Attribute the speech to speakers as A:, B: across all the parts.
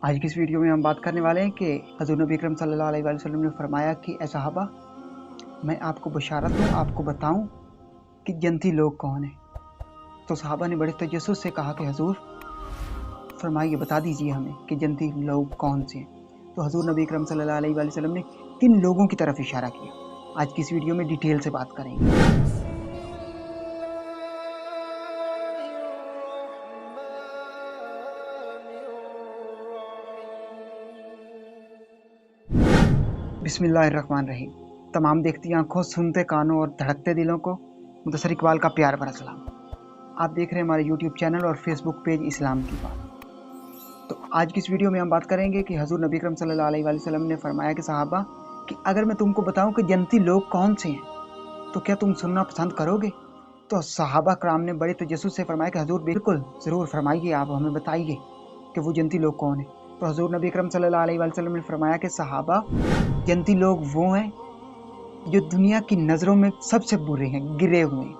A: आज की इस वीडियो में हम बात करने वाले हैं कि हज़रत नबी अकरम सल्लल्लाहु अलैहि वसल्लम ने फरमाया कि ऐ सहाबा, मैं आपको बशारत दूँ, आपको बताऊँ कि जन्नती लोग कौन हैं। तो सहाबा ने बड़े तजस्सुस से कहा कि हजूर फरमाइए, बता दीजिए हमें कि जन्नती लोग कौन से हैं। तो हजूर नबी अकरम सल्लल्लाहु अलैहि वसल्लम ने 3 लोगों की तरफ इशारा किया। आज की इस वीडियो में डिटेल से बात करेंगे। बिस्मिल्लाहिर्रहमानिर्रहीम। तमाम देखती आंखों, सुनते कानों और धड़कते दिलों को मुदस्सर इकबाल का प्यार भरा सलाम। आप देख रहे हैं हमारे यूट्यूब चैनल और फेसबुक पेज इस्लाम की बात। तो आज की इस वीडियो में हम बात करेंगे कि हजूर नबी अकरम सल्लल्लाहु अलैहि वसल्लम ने फरमाया कि सहाबा कि अगर मैं तुमको बताऊं कि जन्नती लोग कौन से हैं तो क्या तुम सुनना पसंद करोगे। तो सहाबा कराम ने बड़े तजस्सुस से फरमाया कि हजूर बिल्कुल ज़रूर फरमाइए, आप हमें बताइए कि वो जन्नती लोग कौन हैं। तो हजूर नबी अकरम सल्लल्लाहु अलैहि वसल्लम ने फरमाया कि सहाबा, जन्नती लोग वो हैं जो दुनिया की नज़रों में सबसे बुरे हैं, गिरे हुए हैं,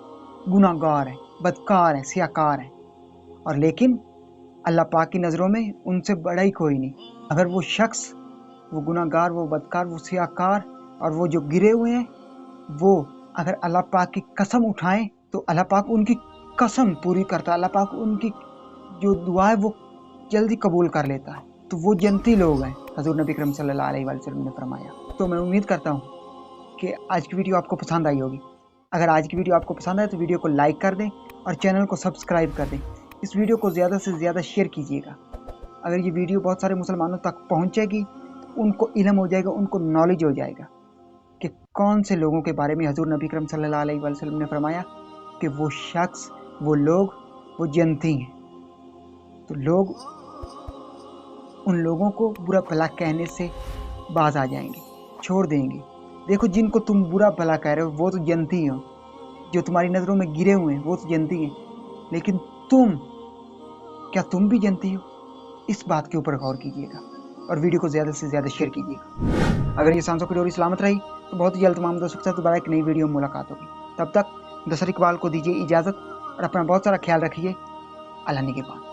A: गुनाहगार हैं, बदकार हैं, सियाकार हैं, और लेकिन अल्लाह पाक की नज़रों में उनसे बड़ा ही कोई नहीं। अगर वो शख्स, वो गुनाहगार, वो बदकार, वो सियाकार और वो जो गिरे हुए हैं, वो अगर अल्लाह पाक की कसम उठाएं तो अल्लाह पाक उनकी कसम पूरी करता है। अल्लाह पाक उनकी जो दुआ है वो जल्दी कबूल कर लेता है। तो वो जन्नती लोग हैं, हजूर नबी करम सल्लल्लाहु अलैहि वसल्लम ने फरमाया। तो मैं उम्मीद करता हूँ कि आज की वीडियो आपको पसंद आई होगी। अगर आज की वीडियो आपको पसंद आए तो वीडियो को लाइक कर दें और चैनल को सब्सक्राइब कर दें। इस वीडियो को ज़्यादा से ज़्यादा शेयर कीजिएगा। अगर ये वीडियो बहुत सारे मुसलमानों तक पहुँचेगी, उनको इल्म हो जाएगा, उनको नॉलेज हो जाएगा कि कौन से लोगों के बारे में हजूर नबी करम सल्लल्लाहु अलैहि वसल्लम ने फरमाया कि वो शख्स, वो लोग, वो जन्नती हैं। तो लोग उन लोगों को बुरा भला कहने से बाज आ जाएंगे, छोड़ देंगे। देखो, जिनको तुम बुरा भला कह रहे हो वो तो जन्नती हो, जो तुम्हारी नज़रों में गिरे हुए हैं वो तो जन्नती हैं, लेकिन तुम, क्या तुम भी जन्नती हो? इस बात के ऊपर गौर कीजिएगा और वीडियो को ज़्यादा से ज़्यादा शेयर कीजिएगा। अगर ये सांसों की डोरी सलामत रही तो बहुत ही जल्द तमाम दोस्तों के साथ दोबारा एक नई वीडियो में मुलाकात होगी। तब तक मुदस्सर इकबाल को दीजिए इजाज़त और अपना बहुत सारा ख्याल रखिए। अल्लाह निगहबान।